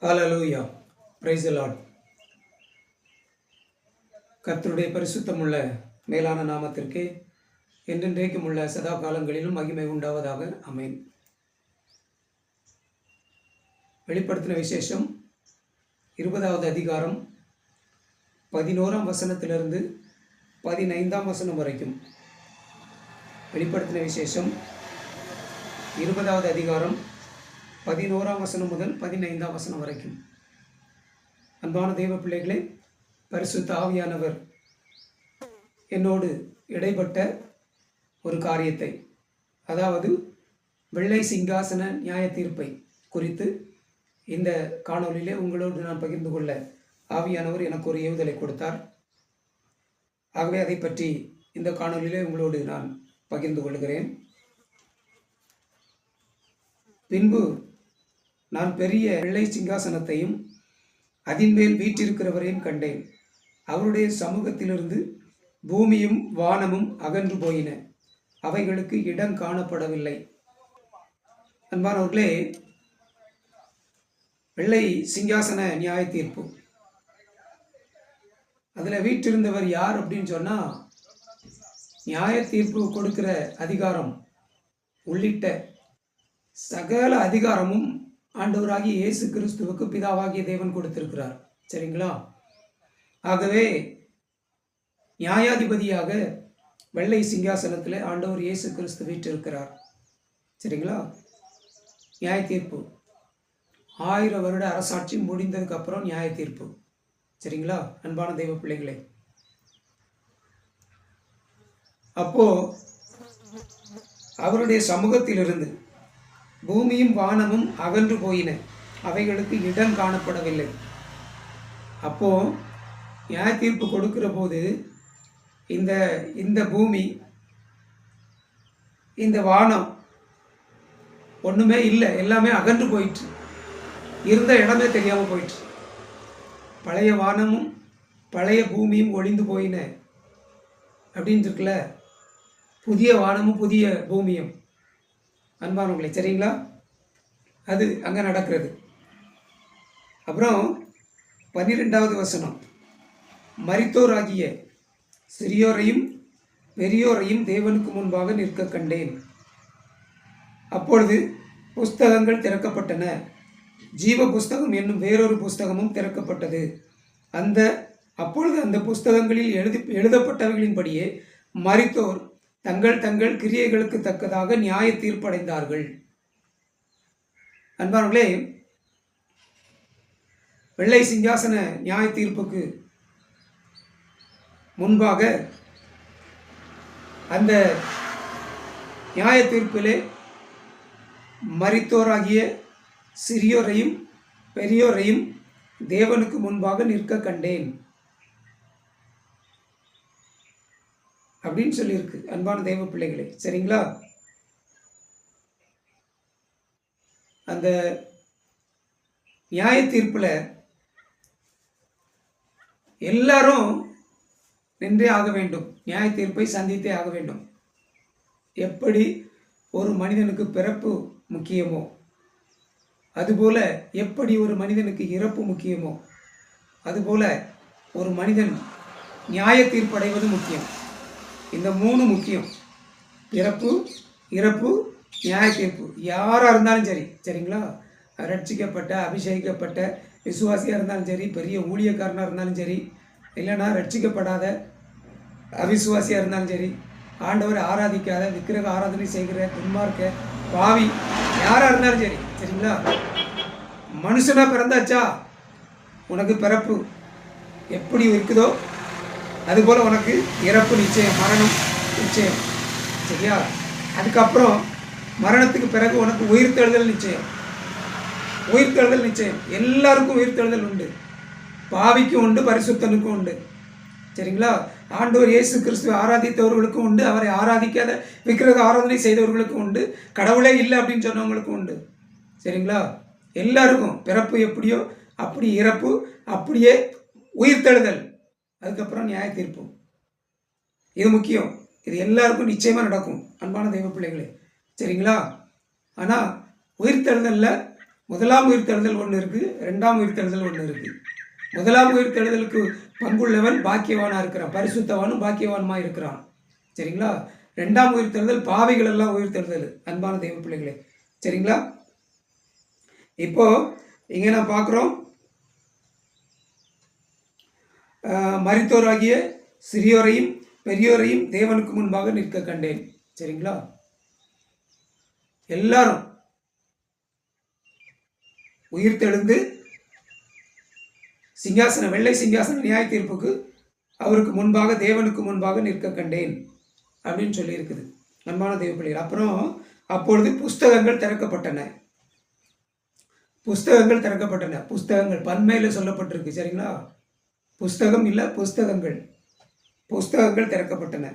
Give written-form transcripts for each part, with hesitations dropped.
Hallelujah. praise the Lord. கர்த்தருடைய பரிசுத்தமுள்ள மேலான நாமத்திற்கு என்றென்றைக்கும் உள்ள சதா காலங்களிலும் மகிமை உண்டாவதாக. ஆமென். வெளிப்படுத்தின விசேஷம் 20வது அதிகாரம் 11ஆம் வசனத்திலிருந்து 15ஆம் வசனம் வரைக்கும். வெளிப்படுத்தின விசேஷம் 20வது அதிகாரம் 11ஆம் வசனம் முதல் 15ஆம் வசனம் வரைக்கும். அன்பான தெய்வ பிள்ளைகளே, பரிசுத்த ஆவியானவர் என்னோடு இடைப்பட்ட ஒரு காரியத்தை, அதாவது வெள்ளை சிங்காசன நியாய தீர்ப்பை குறித்து இந்த காணொலியிலே உங்களோடு நான் பகிர்ந்து கொள்ள ஆவியானவர் எனக்கு ஒரு ஏவுதலை கொடுத்தார். ஆகவே அதை பற்றி இந்த காணொலியிலே உங்களோடு நான் பகிர்ந்து கொள்கிறேன். பின்பு நான் பெரிய வெள்ளை சிங்காசனத்தையும் அதின் மேல் வீற்றிருக்கிறவரையும் கண்டேன். அவருடைய சமூகத்திலிருந்து பூமியும் வானமும் அகன்று போயின, அவைகளுக்கு இடம் காணப்படவில்லை. அன்பானவர்களே, வெள்ளை சிங்காசன நியாய தீர்ப்பு, அதில் வீற்றிருந்தவர் யார் அப்படின்னு சொன்னால், நியாய தீர்ப்பு கொடுக்கிற அதிகாரம் உள்ளிட்ட சகல அதிகாரமும் ஆண்டவராகிய இயேசு கிறிஸ்துவுக்கு பிதாவாகிய தேவன் கொடுத்திருக்கிறார். சரிங்களா? ஆகவே நியாயாதிபதியாக வெள்ளை சிங்காசனத்தில் ஆண்டவர் இயேசு கிறிஸ்து வீற்றிருக்கிறார். சரிங்களா? நியாய தீர்ப்பு 1000 வருட அரசாட்சி முடிந்ததுக்கு அப்புறம் நியாய தீர்ப்பு. சரிங்களா? அன்பான தெய்வ பிள்ளைகளே, அப்போ அவருடைய சமூகத்திலிருந்து பூமியும் வானமும் அகன்று போயின, அவைகளுக்கு இடம் காணப்படவில்லை. அப்போ நியாய தீர்ப்பு கொடுக்கிற போது இந்த பூமி, இந்த வானம் ஒன்றுமே இல்லை, எல்லாமே அகன்று போயிற்று. இருந்த இடமே தெரியாமல் போயிற்று. பழைய வானமும் பழைய பூமியும் ஒளிந்து போயின அப்படின்னு இருக்குல்ல, புதிய வானமும் புதிய பூமியும். அன்பானவங்களே, சரிங்களா? அது அங்கே நடக்கிறது. அப்புறம் 12வது வசனம், மரித்தோராகிய சிறியோரையும் பெரியோரையும் தேவனுக்கு முன்பாக நிற்க கண்டேன். அப்பொழுது புஸ்தகங்கள் திறக்கப்பட்டன, ஜீவ புஸ்தகம் என்னும் வேறொரு புஸ்தகமும் திறக்கப்பட்டது. அப்பொழுது அந்த புஸ்தகங்களில் எழுதப்பட்டவைகளின்படியே மரித்தோர் தங்கள் தங்கள் கிரியைகளுக்கு தக்கதாக நியாய தீர்ப்படைந்தார்கள். அன்பானவர்களே, வெள்ளை சிங்காசன நியாய தீர்ப்புக்கு முன்பாக அந்த நியாய தீர்ப்பிலே மரித்தோராகிய சிறியோரையும் பெரியோரையும் தேவனுக்கு முன்பாக நிற்க கண்டேன் அப்படின்னு சொல்லியிருக்கு. அன்பான தெய்வ பிள்ளைகளே, சரிங்களா? அந்த நியாய தீர்ப்புல எல்லாரும் நின்றே ஆக வேண்டும், நியாய தீர்ப்பை சந்தித்தே ஆக வேண்டும். எப்படி ஒரு மனிதனுக்கு பிறப்பு முக்கியமோ, அதுபோல எப்படி ஒரு மனிதனுக்கு இறப்பு முக்கியமோ, அதுபோல ஒரு மனிதன் நியாய தீர்ப்படைவது முக்கியம். இந்த 3 முக்கியம்: பிறப்பு, இறப்பு, நியாய தீர்ப்பு. யாராக இருந்தாலும் சரி, சரிங்களா? ரட்சிக்கப்பட்ட அபிஷேகிக்கப்பட்ட விசுவாசியாக இருந்தாலும் சரி, பெரிய ஊழியக்காரனாக இருந்தாலும் சரி, இல்லைன்னா ரட்சிக்கப்படாத அவிசுவாசியாக இருந்தாலும் சரி, ஆண்டவரை ஆராதிக்காத, விக்கிரக ஆராதனை செய்கிற துன்மார்க்க பாவி யாராக இருந்தாலும் சரி, சரிங்களா? மனுஷனாக பிறந்தாச்சா, உனக்கு பிறப்பு எப்படி இருக்குதோ அதுபோல் உனக்கு இறப்பு நிச்சயம், மரணம் நிச்சயம். சரியா? அதுக்கப்புறம் மரணத்துக்கு பிறகு உனக்கு உயிர்த்தெழுதல் நிச்சயம். உயிர்த்தெழுதல் நிச்சயம். எல்லாருக்கும் உயிர்த்தெழுதல் உண்டு. பாவிக்கும் உண்டு, பரிசுத்தனுக்கும் உண்டு. சரிங்களா? ஆண்டவர் இயேசு கிறிஸ்துவை ஆராதித்தவர்களுக்கும் உண்டு, அவரை ஆராதிக்காத விக்கிரக ஆராதனை செய்தவர்களுக்கும் உண்டு, கடவுளே இல்லை அப்படின்னு சொன்னவங்களுக்கும் உண்டு. சரிங்களா? எல்லாருக்கும் பிறப்பு எப்படியோ அப்படி இறப்பு, அப்படியே உயிர்த்தெழுதல், அதுக்கப்புறம் நியாய தீர்ப்பு. இது முக்கியம். இது எல்லாருக்கும் நிச்சயமாக நடக்கும், அன்பான தெய்வ பிள்ளைகளே. சரிங்களா? ஆனால் உயிர்த்தெழுதலில் முதலாம் உயிர்த்தெழுதல் ஒன்று இருக்குது, ரெண்டாம் உயிர்த்தெழுதல் ஒன்று இருக்குது. முதலாம் உயிர்த்தெழுதலுக்கு பங்குள்ளவன் பாக்கியவானாக இருக்கிறான், பரிசுத்தவானும் பாக்கியவானுமா இருக்கிறான். சரிங்களா? ரெண்டாம் உயிர்த்தெழுதல் பாவிகள் எல்லாம் உயிர்த்தெழுதல், அன்பான தெய்வ பிள்ளைகளே. சரிங்களா? இப்போ இங்கே நான் பார்க்குறோம், மரித்தோராகிய சிறியோரையும் பெரியோரையும் தேவனுக்கு முன்பாக நிற்க கண்டேன். சரிங்களா? எல்லாரும் உயிர்த்தெழுந்து சிங்காசனம், வெள்ளை சிங்காசன நியாய தீர்ப்புக்கு அவருக்கு முன்பாக, தேவனுக்கு முன்பாக நிற்க கண்டேன் அப்படின்னு சொல்லி இருக்குது, அன்பான தெய்வ பிள்ளைகள். அப்புறம் அப்பொழுது புஸ்தகங்கள் திறக்கப்பட்டன. புஸ்தகங்கள் திறக்கப்பட்டன. புஸ்தகங்கள் பன்மையில் சொல்லப்பட்டிருக்கு. சரிங்களா? புஸ்தகம் இல்லை, புஸ்தகங்கள். புஸ்தகங்கள் திறக்கப்பட்டன.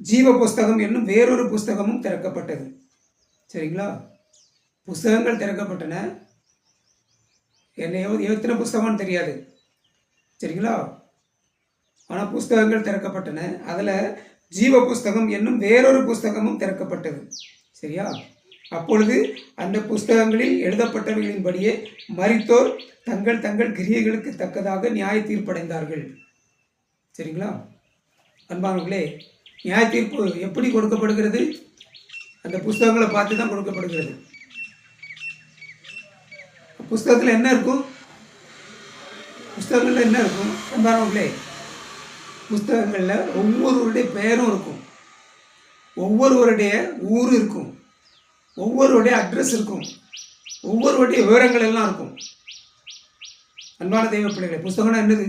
ஜீவ புஸ்தகம் என்னும் வேறொரு புஸ்தகமும் திறக்கப்பட்டது. சரிங்களா? புஸ்தகங்கள் திறக்கப்பட்டன. என்ன எத்தனை புஸ்தகம்னு தெரியாது. சரிங்களா? ஆனால் புஸ்தகங்கள் திறக்கப்பட்டன. அதில் ஜீவ புஸ்தகம் என்னும் வேறொரு புஸ்தகமும் திறக்கப்பட்டது. சரியா? அப்பொழுது அந்த புஸ்தகங்களில் எழுதப்பட்டவைகளின்படியே மரித்தோர் தங்கள் தங்கள் கிரியைகளுக்கு தக்கதாக நியாய தீர்ப்படைந்தார்கள். சரிங்களா? அன்பானவர்களே, நியாய தீர்ப்பு எப்படி கொடுக்கப்படுகிறது? அந்த புஸ்தகங்களை பார்த்து தான் கொடுக்கப்படுகிறது. புஸ்தகத்தில் என்ன இருக்கும்? புஸ்தகங்களில் என்ன இருக்கும்? அன்பானவர்களே, புஸ்தகங்களில் ஒவ்வொருவருடைய பெயரும் இருக்கும், ஒவ்வொருவருடைய ஊர் இருக்கும், ஒவ்வொருவருடைய அட்ரஸ் இருக்கும், ஒவ்வொருவருடைய விவரங்கள் எல்லாம் இருக்கும். அன்பான தெய்வ பிள்ளைகளே, புஸ்தகம்னா என்னது?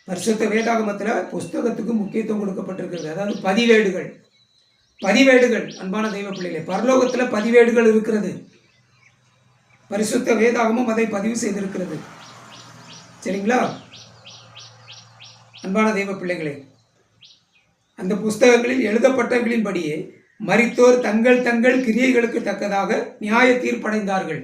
பரிசுத்த வேதாகமத்தில் புஸ்தகத்துக்கு முக்கியத்துவம் கொடுக்கப்பட்டிருக்கிறது. அதாவது பதிவேடுகள். பதிவேடுகள், அன்பான தெய்வ பிள்ளைகளே, பரலோகத்தில் பதிவேடுகள் இருக்கிறது. பரிசுத்த வேதாகமும் அதை பதிவு செய்திருக்கிறது. சரிங்களா? அன்பான தெய்வ பிள்ளைகளே, அந்த புஸ்தகங்களில் எழுதப்பட்டவர்களின்படியே மரித்தோர் தங்கள் தங்கள் கிரியைகளுக்கு தக்கதாக நியாய தீர்ப்படைந்தார்கள்.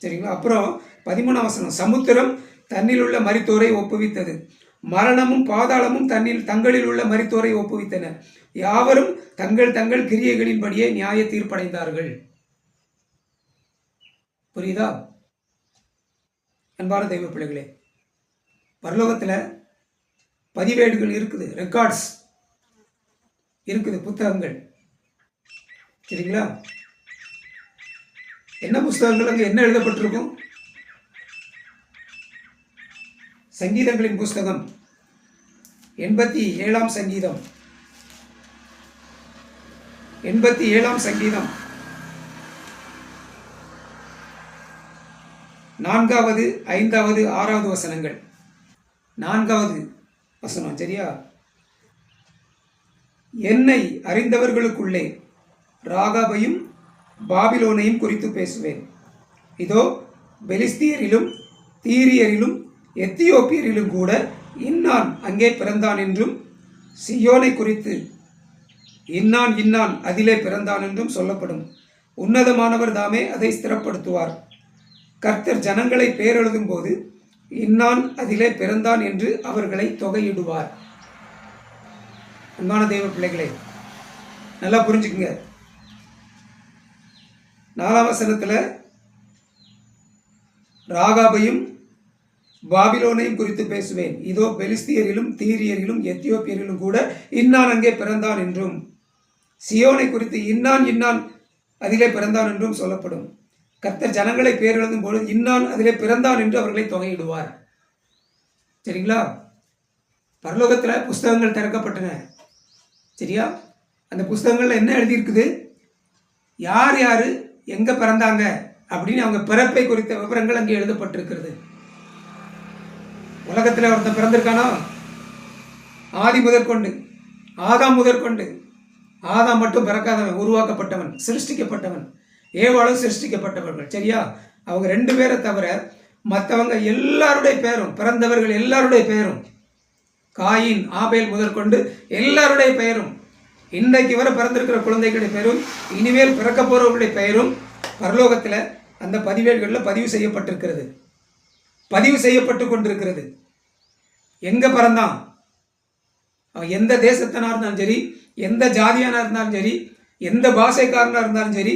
சரிங்களா? அப்புறம் 13ஆம் வசனம், சமுத்திரம் தன்னில் உள்ள மரித்தோரை ஒப்புவித்தது, மரணமும் பாதாளமும் தங்களில் உள்ள மரித்தோரை ஒப்புவித்தன, யாவரும் தங்கள் தங்கள் கிரியைகளின்படியே நியாய தீர்ப்படைந்தார்கள். புரியுதா? அன்பான தெய்வ பிள்ளைகளே, பரலோகத்தில் பதிவேடுகள் இருக்குது, ரெக்கார்ட்ஸ் இருக்குது, புத்தகங்கள். சரிங்களா? என்ன புஸ்தகங்கள் அங்கே என்ன எழுதப்பட்டிருக்கும்? சங்கீதங்களின் புஸ்தகம் 87ஆம் சங்கீதம், 87ஆம் சங்கீதம் 4வது 5வது 6வது வசனங்கள். 4வது வசனம். சரியா? என்னை அறிந்தவர்களுக்குள்ளே ராகாபையும் பாபிலோனையும் குறித்து பேசுவேன். இதோ பெலிஸ்தியரிலும் தீரியரிலும் எத்தியோப்பியரிலும் கூட இன்னான் அங்கே பிறந்தான் என்றும், சியோனை குறித்து இன்னான் இன்னான் அதிலே பிறந்தான் என்றும் சொல்லப்படும். உன்னதமானவர் தாமே அதை ஸ்திரப்படுத்துவார். கர்த்தர் ஜனங்களை பேரெழுதும் போது இன்னான் அதிலே பிறந்தான் என்று அவர்களை தொகையிடுவார். அன்பான தெய்வ பிள்ளைகளே, நல்லா புரிஞ்சுக்குங்க. 4ஆம் வசனத்தில் ராகாபையும் பாபிலோனையும் குறித்து பேசுவேன். இதோ பெலிஸ்தியரிலும் தீரியரிலும் எத்தியோப்பியரிலும் கூட இன்னான் அங்கே பிறந்தான் என்றும், சியோனை குறித்து இன்னான் இன்னான் அதிலே பிறந்தான் என்றும் சொல்லப்படும். கர்த்தர் ஜனங்களை பேரெழுதும் பொழுது இன்னான் அதிலே பிறந்தான் என்று அவர்களை தொகையிடுவார். சரிங்களா? பரலோகத்தில் புஸ்தகங்கள் திறக்கப்பட்டன. சரியா? அந்த புஸ்தகங்கள்ல என்ன எழுதியிருக்குது? யார் யார் எங்கே பிறந்தாங்க அப்படின்னு அவங்க பிறப்பை குறித்த விவரங்கள் அங்கே எழுதப்பட்டிருக்கிறது. உலகத்தில் ஒருத்தன் பிறந்திருக்கானோ, ஆதி முதற்கொண்டு, ஆதாம் முதற்கொண்டு, ஆதாம் மட்டும் பிறக்காதவன், உருவாக்கப்பட்டவன், சிருஷ்டிக்கப்பட்டவன், ஏவாளும் சிருஷ்டிக்கப்பட்டவர்கள். சரியா? அவங்க 2 பேரை தவிர மற்றவங்க எல்லாருடைய பெயரும், பிறந்தவர்கள் எல்லாருடைய பெயரும், காயின் ஆபேல் முதற்கொண்டு எல்லாருடைய பெயரும், இன்றைக்கு வரை பிறந்திருக்கிற குழந்தைகளுடைய பெயரும், இனிமேல் பிறக்க போறவர்களுடைய பெயரும் பரலோகத்தில் அந்த பதிவேடுகளில் பதிவு செய்யப்பட்டிருக்கிறது, பதிவு செய்யப்பட்டு கொண்டிருக்கிறது. எங்கே பிறந்தான், அவன் எந்த தேசத்தனாக இருந்தாலும் சரி, எந்த ஜாதியானாக இருந்தாலும் சரி, எந்த பாஷைக்காரனாக இருந்தாலும் சரி,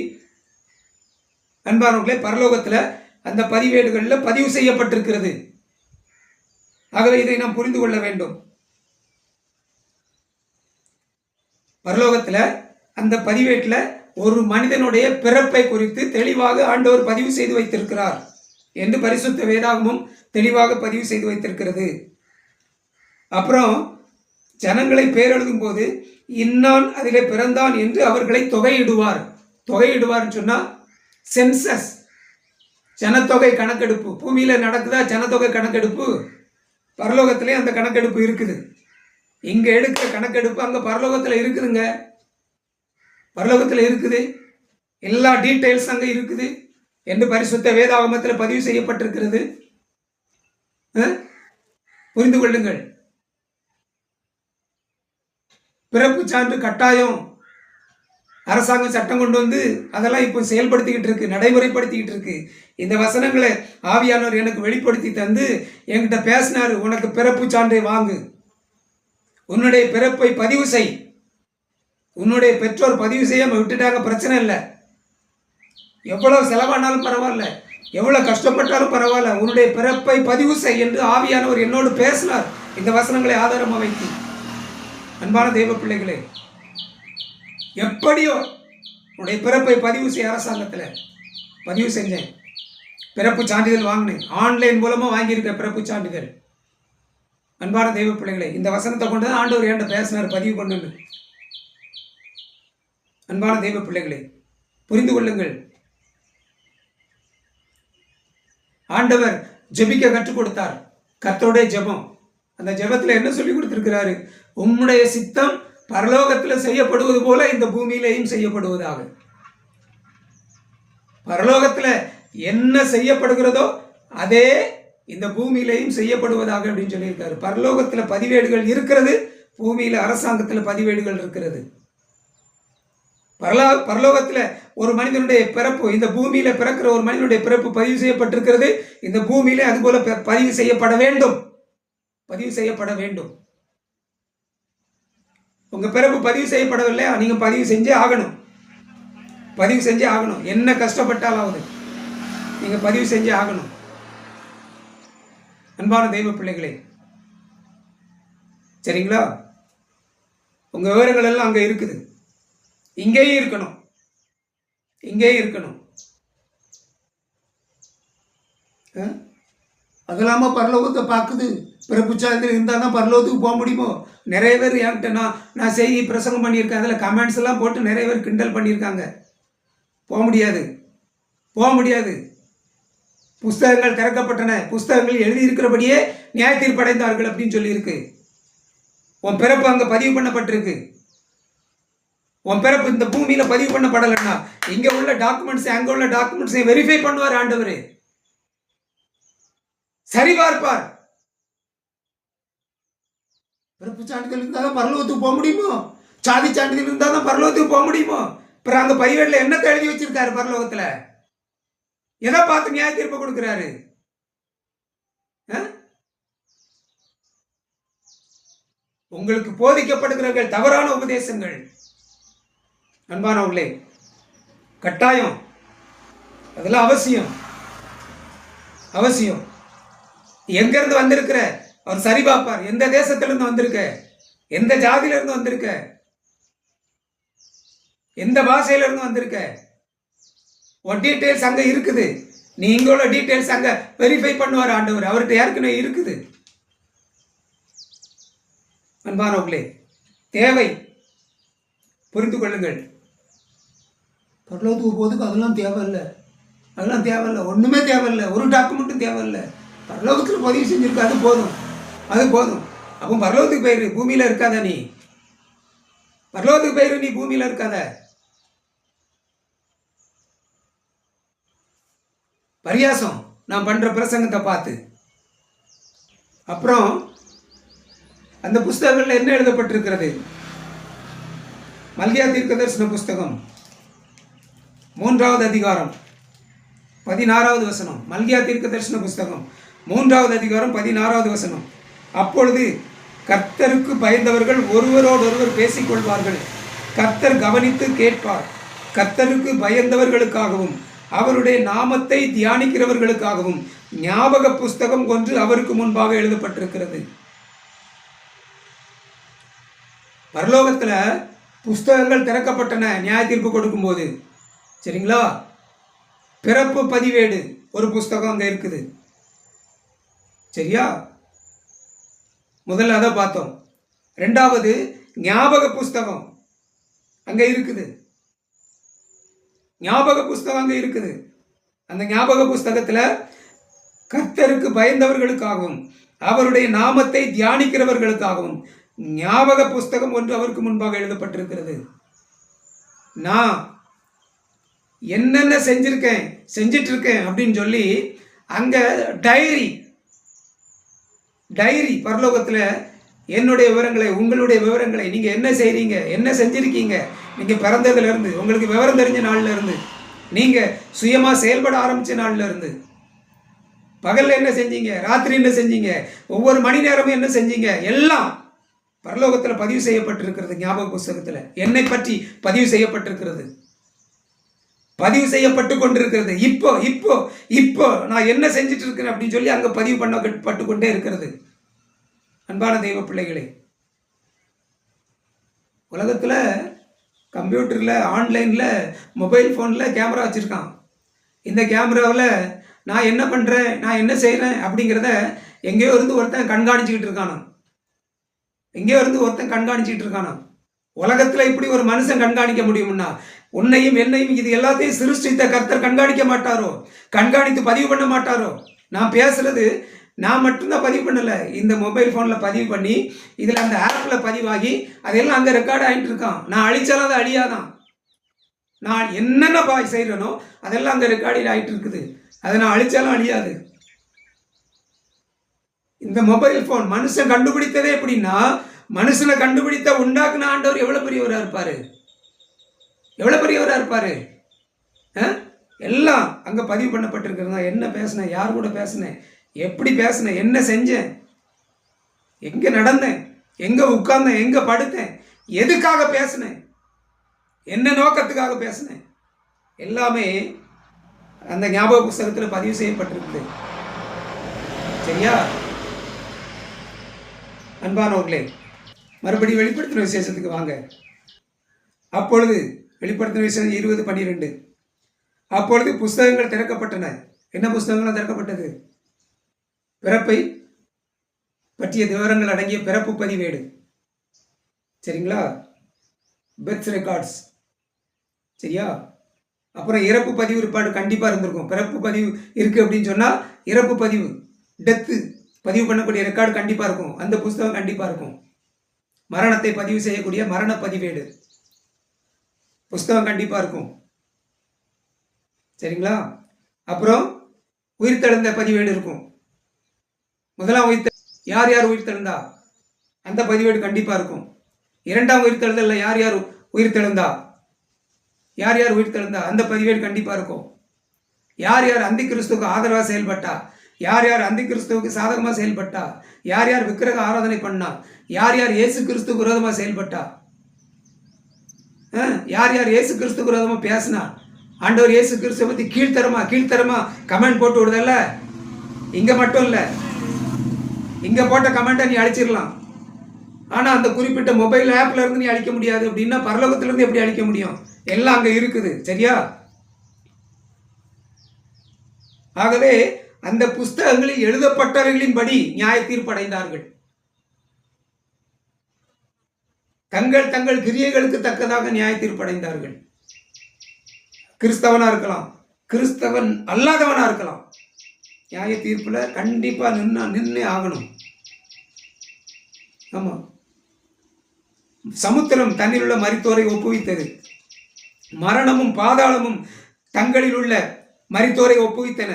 அன்பானவர்களே, பரலோகத்தில் அந்த பதிவேடுகளில் பதிவு செய்யப்பட்டிருக்கிறது. ஆகவே இதை நாம் புரிந்து கொள்ள வேண்டும். பரலோகத்தில் அந்த பதிவேட்டில் ஒரு மனிதனுடைய பிறப்பை குறித்து தெளிவாக ஆண்டவர் பதிவு செய்து வைத்திருக்கிறார் என்று பரிசுத்த வேதாகமும் தெளிவாக பதிவு செய்து வைத்திருக்கிறது. அப்புறம் ஜனங்களை பேரெழுதும் போது இன்னான் அதிலே பிறந்தான் என்று அவர்களை தொகையிடுவார். தொகையிடுவார்னு சொன்னால் சென்சஸ், ஜனத்தொகை கணக்கெடுப்பு. பூமியில் நடக்குதா ஜனத்தொகை கணக்கெடுப்பு? பரலோகத்திலே அந்த கணக்கெடுப்பு இருக்குது. இங்கே எடுக்கிற கணக்கெடுப்பு அங்கே பரலோகத்தில் இருக்குதுங்க. பரலோகத்தில் இருக்குது. எல்லா டீட்டெயில்ஸ் அங்கே இருக்குது என்று பரிசுத்த வேதாகமத்தில் பதிவு செய்யப்பட்டிருக்கிறது. புரிந்து கொள்ளுங்கள். பிறப்பு சான்று கட்டாயம் அரசாங்கம் சட்டம் கொண்டு வந்து அதெல்லாம் இப்போ செயல்படுத்திக்கிட்டு இருக்கு, நடைமுறைப்படுத்திக்கிட்டு இருக்கு. இந்த வசனங்களை ஆவியானவர் எனக்கு வெளிப்படுத்தி தந்து என்கிட்ட பேசினாரு. உனக்கு பிறப்பு சான்றை வாங்கு, உன்னுடைய பிறப்பை பதிவு செய். உன்னுடைய பெற்றோர் பதிவு செய்யாம விட்டுட்டாங்க, பிரச்சனை இல்லை. எவ்வளவு செலவானாலும் பரவாயில்ல, எவ்வளவு கஷ்டப்பட்டாலும் பரவாயில்ல, உன்னுடைய பிறப்பை பதிவு செய் என்று ஆவியானவர் என்னோடு பேசினார். இந்த வசனங்களை ஆதாரமாக வைத்து அன்பான தெய்வ பிள்ளைகளே, எப்படியோ உன்னுடைய பிறப்பை பதிவு செய்ய அரசாங்கத்தில் பதிவு செஞ்சேன். பிறப்பு சான்றிதழ் வாங்கினேன். ஆன்லைன் மூலமாக வாங்கியிருக்க பிறப்பு சான்றிதழ். அன்பான தெய்வ பிள்ளைகளே, இந்த வசனத்தை கொண்டு தான் ஆண்டவர் என்கிட்ட பேசினார், பதிவு பண்ணுங்க. அன்பான தெய்வ பிள்ளைகளே, புரிந்து கொள்ளுங்கள். ஆண்டவர் ஜெபிக்க கற்றுக் கொடுத்தார். கர்த்தருடைய ஜெபம். அந்த ஜெபத்தில் என்ன சொல்லி கொடுத்திருக்கிறாரு? உம்முடைய சித்தம் பரலோகத்தில் செய்யப்படுவது போல இந்த பூமியிலேயும் செய்யப்படுவதாக. பரலோகத்தில் என்ன செய்யப்படுகிறதோ அதே இந்த பூமியிலேயும் செய்யப்படுவதாக அப்படின்னு சொல்லியிருக்காரு. பரலோகத்தில் பதிவேடுகள் இருக்கிறது, பூமியில் அரசாங்கத்தில் பதிவேடுகள் இருக்கிறது. பரலோகத்தில் ஒரு மனிதனுடைய பிறப்பு, இந்த பூமியில பிறக்கிற ஒரு மனிதனுடைய பிறப்பு பதிவு செய்யப்பட்டிருக்கிறது. இந்த பூமியிலே அதுபோல பதிவு செய்யப்பட வேண்டும், பதிவு செய்யப்பட வேண்டும். உங்க பிறப்பு பதிவு செய்யப்படவில்லை, நீங்க பதிவு செஞ்சே ஆகணும். பதிவு செஞ்சே ஆகணும். என்ன கஷ்டப்பட்டாலாவது நீங்க பதிவு செஞ்சே ஆகணும். அன்பான தெய்வ பிள்ளைகளே, சரிங்களா? உங்க விவரங்கள் எல்லாம் அங்க இருக்குது. இங்கேயும் இருக்கணும், இங்கேயும் இருக்கணும். அது இல்லாமல் பரலோகத்தை பார்க்குது. பிறப்பு சான்றிதழ் இருந்தால் தான் பரலோகத்துக்கு போக முடியுமோ? நிறைய பேர் என்கிட்ட நான் செய்தி பிரசங்கம் பண்ணியிருக்கேன், அதில் கமெண்ட்ஸ் எல்லாம் போட்டு நிறைய பேர் கிண்டல் பண்ணியிருக்காங்க. போக முடியாது, போக முடியாது. புஸ்தகங்கள் திறக்கப்பட்டன, புஸ்தகங்கள் எழுதியிருக்கிறபடியே நியாய தீர்ப்படைந்தார்கள் அப்படின்னு சொல்லியிருக்கு. உன் பிறப்பு அங்கே பதிவு பண்ணப்பட்டிருக்கு. உன் பிறப்பு இந்த பூமியில பதிவு பண்ணப்படலைன்னா இங்க உள்ள டாக்குமெண்ட்ஸ் அங்க உள்ள டாக்குமெண்ட்ஸை வெரிஃபை பண்ணுவார் ஆண்டவர், சரி பார்ப்பார். பிறப்பு சான்றிதழ் இருந்தால் தான் பரலோகத்துக்கு போக முடியுமோ? சாதி சான்றிதழ் இருந்தால் தான் பரலோகத்துக்கு போக முடியுமோ? அப்புறம் அங்க பதிவேட்டில் என்ன எழுதி வச்சிருக்காரு? பரலோகத்துல எதை பார்த்து நியாய தீர்ப்பு கொடுக்கிறாரு? உங்களுக்கு போதிக்கப்படுகிறவர்கள் தவறான உபதேசங்கள். அன்பானவர்களே, கட்டாயம் அதெல்லாம் அவசியம், அவசியம். எங்கிருந்து வந்திருக்கிற அவர் சரி பார்ப்பார். எந்த தேசத்திலிருந்து வந்திருக்க, எந்த ஜாதியிலிருந்து வந்திருக்க, எந்த பாஷையிலிருந்து வந்திருக்க, ஒரு டீட்டெயில்ஸ் அங்க இருக்குது. நீ இங்குள்ள டீட்டெயில்ஸ் அங்க வெரிஃபை பண்ணுவார் ஆண்டவர். அவர்கிட்ட ஏற்கனவே இருக்குது. அன்பானவர்களே, தேவை, புரிந்து கொள்ளுங்கள். பரலோகத்துக்கு போகிறதுக்கு அதெல்லாம் தேவையில்லை, அதெல்லாம் தேவையில்லை, ஒன்றுமே தேவையில்லை, ஒரு டாக்குமெண்ட்டும் தேவையில்லை. பரலோகத்தில் பதிவு செஞ்சிருக்க, அது போதும், அது போதும். அப்போ பரலோகத்துக்கு போயிரு, பூமியில் இருக்காத நீ. பரலோகத்துக்கு போயிரு, நீ பூமியில் இருக்காத. பரியாசம் நான் பண்ற பிரசங்கத்தை பார்த்து. அப்புறம் அந்த புஸ்தகங்கள்ல என்ன எழுதப்பட்டிருக்கிறது? மல்கியா தீர்க்கதரிசன புஸ்தகம் 3வது அதிகாரம் 16வது வசனம். மல்கியா தீர்க்கதரிசன புஸ்தகம் 3வது அதிகாரம் 16வது வசனம். அப்பொழுது கர்த்தருக்கு பயந்தவர்கள் ஒருவரோடொருவர் பேசிக்கொள்வார்கள், கர்த்தர் கவனித்து கேட்பார். கர்த்தருக்கு பயந்தவர்களுக்காகவும் அவருடைய நாமத்தை தியானிக்கிறவர்களுக்காகவும் ஞாபக புஸ்தகம் ஒன்று அவருக்கு முன்பாக எழுதப்பட்டிருக்கிறது. பரலோகத்துல புஸ்தகங்கள் திறக்கப்பட்டன நியாய தீர்ப்பு கொடுக்கும் போது. சரிங்களா? பிறப்பு பதிவேடு ஒரு புஸ்தகம் அங்க இருக்குது. சரியா? முதல்ல அதை பார்த்தோம். ரெண்டாவது ஞாபக புஸ்தகம் அங்க இருக்குது. ஞாபக புஸ்தகம் அங்க இருக்குது. அந்த ஞாபக புஸ்தகத்துல கர்த்தருக்கு பயந்தவர்களுக்காகவும் அவருடைய நாமத்தை தியானிக்கிறவர்களுக்காகவும் ஞாபக புஸ்தகம் ஒன்று அவருக்கு முன்பாக எழுதப்பட்டிருக்கிறது. நான் என்னென்ன செஞ்சிட்டு இருக்கேன் அப்படின்னு சொல்லி அங்க டைரி பரலோகத்துல என்னுடைய விவரங்களை, உங்களுடைய விவரங்களை, நீங்க என்ன செய்றீங்க, என்ன செஞ்சிருக்கீங்க, நீங்க பிறந்ததுல இருந்து, உங்களுக்கு விவரம் தெரிஞ்ச நாள்ல இருந்து, நீங்க சுயமா செயல்பட ஆரம்பிச்ச நாள்ல இருந்து, பகல்ல என்ன செஞ்சீங்க, ராத்திரி என்ன செஞ்சீங்க, ஒவ்வொரு மணி நேரமும் என்ன செஞ்சீங்க, எல்லாம் பரலோகத்துல பதிவு செய்யப்பட்டிருக்கிறது. ஞாபக புஸ்தகத்துல என்னை பற்றி பதிவு செய்யப்பட்டிருக்கிறது, பதிவு செய்யப்பட்டு கொண்டிருக்கிறது. இப்போ இப்போ இப்போ நான் என்ன செஞ்சுட்டு இருக்கிறேன் அப்படின்னு சொல்லி அங்க பதிவு பண்ணப்பட்டு கொண்டே இருக்கிறது. அன்பான தெய்வ பிள்ளைகளே, உலகத்துல கம்ப்யூட்டர்ல, ஆன்லைன்ல, மொபைல் போன்ல கேமரா வச்சிருக்கான். இந்த கேமராவில் நான் என்ன பண்றேன், நான் என்ன செய்யறேன் அப்படிங்கிறத எங்கேயோ இருந்து ஒருத்தன் கண்காணிச்சுக்கிட்டு இருக்கானா. உலகத்துல இப்படி ஒரு மனுஷன் கண்காணிக்க முடியும்னா உன்னையும் என்னையும் இது எல்லாத்தையும் சிருஷ்டித்த கர்த்தர் கண்காணிக்க மாட்டாரோ? கண்காணித்து பதிவு பண்ண மாட்டாரோ? நான் பேசுறது நான் மட்டும்தான் பதிவு பண்ணல, இந்த மொபைல் போன்ல பதிவு பண்ணி இதுல அந்த ஆப்ல பதிவாகி அதெல்லாம் அங்க ரெக்கார்ட் ஆகிட்டு இருக்கான். நான் அழிச்சாலும் அது அழியாதான். நான் என்னென்ன செய்யறேனோ அதெல்லாம் அங்க ரெக்கார்டிங் ஆகிட்டு இருக்குது. அதை நான் அழிச்சாலும் அழியாது. இந்த மொபைல் போன் மனுஷன் கண்டுபிடித்ததே எப்படின்னா, மனுஷனை கண்டுபிடித்த உண்டாக்குன ஆண்டவர் எவ்வளவு பெரியவரா இருப்பாரு. எல்லாம் அங்க பதிவு பண்ணப்பட்டிருக்கிறது. என்ன பேசினேன், யார் கூட பேசினேன், எப்படி பேசினேன், என்ன செஞ்சேன், எங்க நடந்தேன், எங்க உட்கார்ந்தேன், எங்க படுத்தேன், எதுக்காக பேசினேன், என்ன நோக்கத்துக்காக பேசினேன், எல்லாமே அந்த ஞாபக புஸ்தகத்தில் பதிவு செய்யப்பட்டிருக்குது. சரியா? அன்பானவர்களே, மறுபடியும் வெளிப்படுத்தின விசேஷத்துக்கு வாங்க. அப்பொழுது வெளிப்படுத்தின விசேஷம் 20:12. அப்பொழுது புஸ்தகங்கள் திறக்கப்பட்டன. என்ன புஸ்தகங்கள் திறக்கப்பட்டது? பிறப்பை பற்றிய விவரங்கள் அடங்கிய பிறப்பு பதிவேடு. சரிங்களா? Birth records. சரியா? அப்புறம் இறப்பு பதிவு ரிப்பார்டு கண்டிப்பா இருந்திருக்கும். பிறப்பு பதிவு இருக்கு அப்படின்னு சொன்னா இறப்பு பதிவு, டெத்து பதிவு பண்ணக்கூடிய ரெக்கார்டு கண்டிப்பா இருக்கும். அந்த புஸ்தகம் கண்டிப்பா இருக்கும். மரணத்தை பதிவு செய்யக்கூடிய மரண பதிவேடு புஸ்தகம் கண்டிப்பா இருக்கும். சரிங்களா? அப்புறம் உயிர்த்தெழுந்த பதிவேடு இருக்கும். முதலாம் யார் யார் உயிர்த்தெழுந்தா அந்த பதிவேடு கண்டிப்பா இருக்கும். இரண்டாம் உயிர்த்தெழுதல்ல யார் யார் உயிர்த்தெழுந்தா அந்த பதிவேடு கண்டிப்பா இருக்கும். யார் யார் அந்தி கிறிஸ்துவுக்கு ஆதரவாக செயல்பட்டா, யார் யார் அந்தி கிறிஸ்துவுக்கு சாதகமாக செயல்பட்டா, யார் யார் விக்கிரக ஆராதனை பண்ணா, யார் யார் இயேசு கிறிஸ்துக்கு விரோதமாக செயல்பட்டா, யார் யார் இயேசு கிறிஸ்துக்கு விரோதமாக பேசினா, ஆண்டவர் இயேசு கிறிஸ்துவை பற்றி கீழ்த்தரமா கமெண்ட் போட்டு விடுதல்ல. இங்க மட்டும் இல்லை, இங்க போட்ட கமெண்ட்டை நீ அழிச்சிடலாம். ஆனா அந்த குறிப்பிட்ட மொபைல் ஆப்ல இருந்து நீ அழிக்க முடியாது. அப்படின்னா பரலோகத்துல இருந்து எப்படி அழிக்க முடியும்? எல்லாம் அங்க இருக்குது. சரியா? ஆகவே அந்த புஸ்தகங்களில் எழுதப்பட்டவர்களின்படி நியாய தீர்ப்படைந்தார்கள். தங்கள் தங்கள் கிரியைகளுக்கு தக்கதாக நியாய தீர்ப்படைந்தார்கள். கிறிஸ்தவனா இருக்கலாம், கிறிஸ்தவன் அல்லாதவனா இருக்கலாம், நியாய தீர்ப்புல கண்டிப்பா நின்னே ஆகணும். ஆமா. சமுத்திரம் தன்னில் உள்ள மரித்தோரை ஒப்புவித்தது. மரணமும் பாதாளமும் தங்களில் உள்ள மரித்தோரை ஒப்புவித்தன.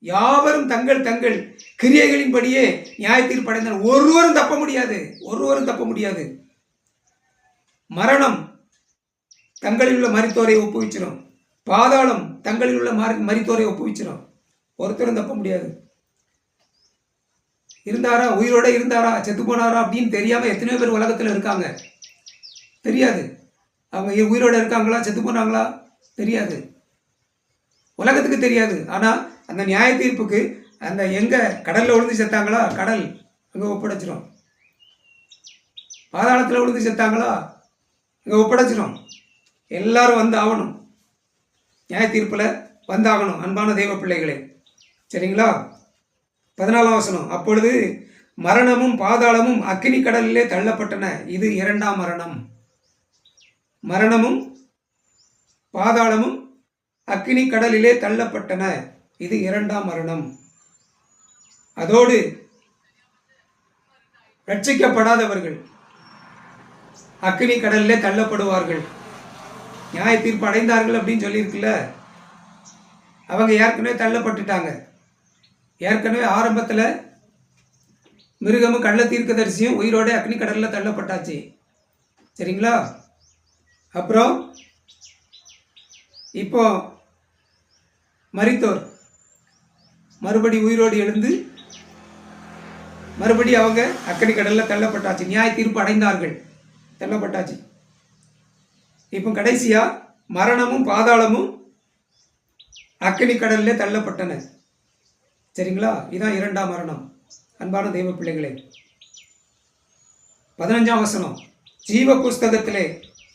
யாவரும் தங்கள் தங்கள் கிரியைகளின்படியே நியாய தீர்ப்படைந்தனர். ஒருவரும் தப்ப முடியாது. மரணம் தங்களில் உள்ள மரித்தோரை ஒப்புவிச்சிடும். பாதாளம் தங்களில் உள்ள மரித்தோரை ஒப்புவிச்சிடும். ஒருத்தரும் தப்ப முடியாது. இருந்தாரா, உயிரோட இருந்தாரா, செத்து போனாரா அப்படின்னு தெரியாம எத்தனையோ பேர் உலகத்துல இருக்காங்க. தெரியாது அவங்க உயிரோட இருக்காங்களா, செத்து போனாங்களா தெரியாது. உலகத்துக்கு தெரியாது. ஆனால் அந்த நியாய தீர்ப்புக்கு அந்த எங்கே கடலில் விழுந்து செத்தாங்களா, கடல் அங்கே ஒப்படைச்சிடும். பாதாளத்தில் விழுந்து செத்தாங்களா, இங்கே ஒப்படைச்சிடும். எல்லாரும் வந்து ஆகணும், நியாய தீர்ப்பில் வந்தாகணும். அன்பான தெய்வ பிள்ளைகளே, சரிங்களா? 14ஆம் வசனம். அப்பொழுது மரணமும் பாதாளமும் அக்கினி கடலிலே தள்ளப்பட்டன. இது இரண்டாம் மரணம். மரணமும் பாதாளமும் அக்கினி கடலிலே தள்ளப்பட்டன. இது இரண்டாம் மரணம். அதோடு ரட்சிக்கப்படாதவர்கள் அக்கினி கடலிலே தள்ளப்படுவார்கள். நியாய தீர்ப்பு அடைந்தார்கள் அப்படின்னு சொல்லியிருக்குல்ல, அவங்க ஏற்கனவே தள்ளப்பட்டுட்டாங்க. ஏற்கனவே ஆரம்பத்தில் மிருகமும் கள்ள தீர்க்கதரிசியும் உயிரோட அக்னி கடலில் தள்ளப்பட்டாச்சு, சரிங்களா? அப்புறம் இப்போ மரித்தோர் மறுபடி உயிரோடு எழுந்து மறுபடி அவங்க அக்னி கடலில் தள்ளப்பட்டாச்சு. நியாய தீர்ப்பு அடைந்தார்கள், தள்ளப்பட்டாச்சு. இப்போ கடைசியா மரணமும் பாதாளமும் அக்கினி கடலிலே தள்ளப்பட்டன, சரிங்களா? இதான் இரண்டாம் மரணம். அன்பான தெய்வ பிள்ளைகளே, 15ஆம் வசனம். ஜீவ புஸ்தகத்திலே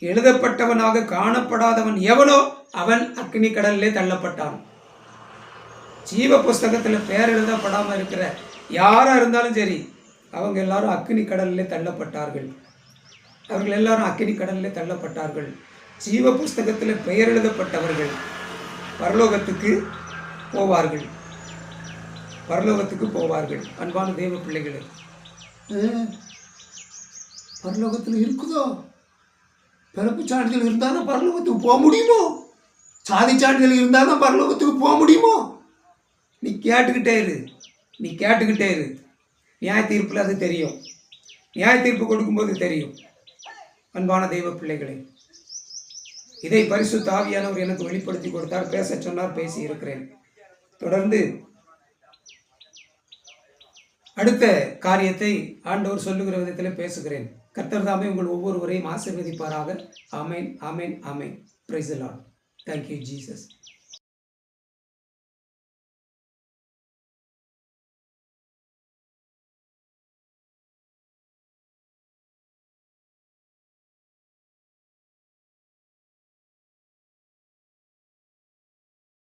எழுதப்பட்டவனாக காணப்படாதவன் எவனோ அவன் அக்கினி கடலிலே தள்ளப்பட்டான். ஜீவ புஸ்தகத்தில் பெயர் எழுதப்படாமல் இருக்கிற யாரா இருந்தாலும் சரி, அவங்க எல்லாரும் அக்கினி கடலிலே தள்ளப்பட்டார்கள். அவர்கள் எல்லாரும் அக்கினி கடலிலே தள்ளப்பட்டார்கள். ஜீவ புஸ்தகத்தில் பெயர் எழுதப்பட்டவர்கள் பரலோகத்துக்கு போவார்கள், பரலோகத்துக்கு போவார்கள். அன்பான தெய்வ பிள்ளைகளே, பரலோகத்தில் இருக்குதோ? பிறப்பு சான்றிதழ் இருந்தால் தான் பரலோகத்துக்கு போக முடியுமோ? சாதி சான்றிதழ் இருந்தால் தான் பரலோகத்துக்கு போக முடியுமோ? நீ கேட்டுக்கிட்டே இரு, நீ கேட்டுக்கிட்டே இரு. நியாய தீர்ப்பில் அது தெரியும், நியாய தீர்ப்பு கொடுக்கும்போது தெரியும். அன்பான தெய்வ பிள்ளைகளே, இதை பரிசுத்த ஆவியானவர் எனக்கு வெளிப்படுத்தி கொடுத்தார், பேச சொன்னார், பேசி இருக்கிறேன். தொடர்ந்து அடுத்த காரியத்தை ஆண்டவர் சொல்லுகிற விதத்தில் பேசுகிறேன். கர்த்தர் தாமே உங்கள் ஒவ்வொருவரையும் ஆசீர்வதிப்பாராக. ஆமேன், ஆமேன், ஆமேன். Praise the Lord. Thank you Jesus.